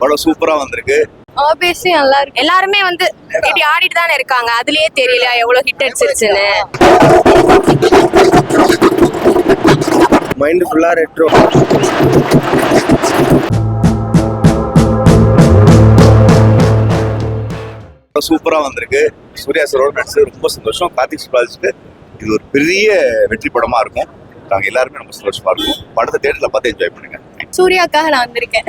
படம் சூப்பரா வந்திருக்கு. ஆப்வியஸ்லி நல்லா இருக்கு. எல்லாருமே வந்து இப்படி ஆடிட்டு தானே இருக்காங்க. அதுலயே தெரியல எவ்வளவு ஹிட் அடிச்சிருச்சுன்னு. மைண்ட் ஃபுல்லா ரெட்ரோ. சூப்பரா வந்திருக்கு. சூர்யா சாரோட நடிச்சது ரொம்ப சந்தோஷம். கார்த்திக் சுப்ராஜுக்கு இது ஒரு பெரிய வெற்றி படமா இருக்கும். நாங்க எல்லாருமே ரொம்ப சந்தோஷமா இருக்கும். படத்தை தியேட்டர்ல பார்த்து என்ஜாய் பண்ணுங்க. சூர்யாக்காக நான் வந்திருக்கேன்.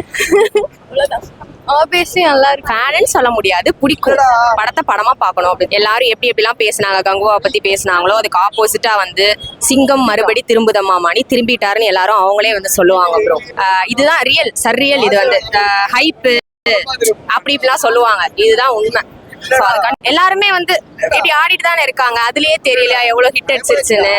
ஆப்வியஸ்லி நல்லா இருக்கு. ஃபேன்னு சொல்ல முடியாது, பிடிக்கும். படத்தை படமா பார்க்கணும். எல்லாரும் எப்படி எப்படிலாம் பேசினாங்க, கங்குவா பத்தி பேசினாங்களோ அதுக்கு ஆப்போசிட்டா வந்து சிங்கம் மறுபடி திரும்புதம்மாமானி திரும்பிட்டாருன்னு எல்லாரும் அவங்களே வந்து சொல்லுவாங்க. ப்ரோ இதுதான் ரியல், சர்ரியல். இது வந்து ஹைப்பு அப்படி இப்படிலாம் சொல்லுவாங்க. இதுதான் உண்மை. எல்லாருமே வந்து இப்படி ஆடிட்டு தானே இருக்காங்க. அதுலயே தெரியல எவ்வளவு ஹிட் அடிச்சிருச்சுன்னு.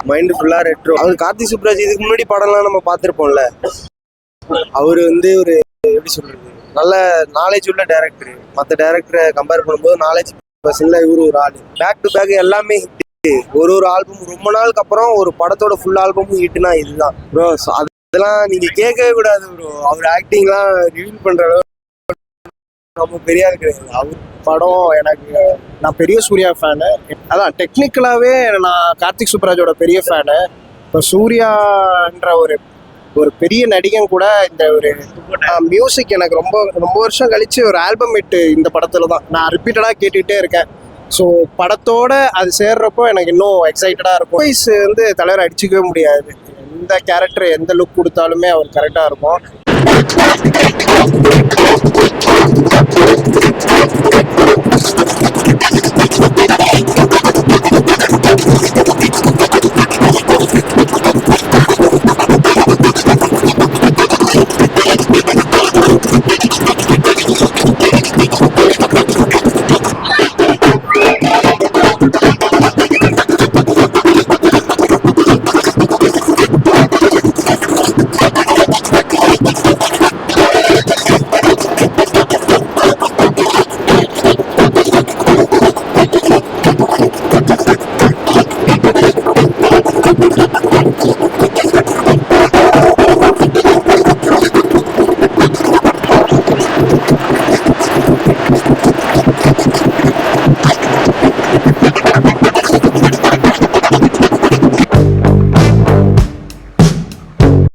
மைண்ட் ஃபுல்லா ரெட்ரோ. அவர் கார்த்திக் சுப்ராஜ் இதுக்கு முன்னாடி படம்லாம் நம்ம பார்த்துருப்போம்ல. அவர் வந்து ஒரு எப்படி சொல்றது, நல்ல நாலேஜ் உள்ள டைரக்டர். மற்ற டைரக்டரை கம்பேர் பண்ணும்போது நாலேஜ் பர்சன்ல இவரு ஒரு ஆள். பேக் டு பேக் எல்லாமே ஹிட். ஒரு ஆல்பம் ரொம்ப நாளுக்கு அப்புறம் ஒரு படத்தோட ஃபுல் ஆல்பமும் ஹிட்னா இதுதான் ப்ரோ. அதெல்லாம் நீங்க கேட்கவே கூடாது ப்ரோ. அவர் ஆக்டிங்லாம் ரிவீல் பண்ற அளவு ரொம்ப பெரிய ஆள் கிடையாது. அவர் படம் எனக்கு, நான் பெரிய சூர்யா ஃபேனு. அதான் டெக்னிக்கலாகவே நான் கார்த்திக் சுப்ராஜோட பெரிய ஃபேனு. இப்போ சூர்யான்ற ஒரு பெரிய நடிகன் கூட இந்த ஒரு மியூசிக் எனக்கு ரொம்ப வருஷம் கழிச்சு ஒரு ஆல்பம் ஹிட் இந்த படத்துல தான் நான் ரிப்பீட்டடாக கேட்டுக்கிட்டே இருக்கேன். ஸோ படத்தோட அது சேர்றப்போ எனக்கு இன்னும் எக்ஸைட்டடாக இருக்கும். வாய்ஸ் வந்து தலைவர் அடிச்சுக்கவே முடியாது. எந்த கேரக்டர் எந்த லுக் கொடுத்தாலுமே அவர் கரெக்டாக இருக்கும்.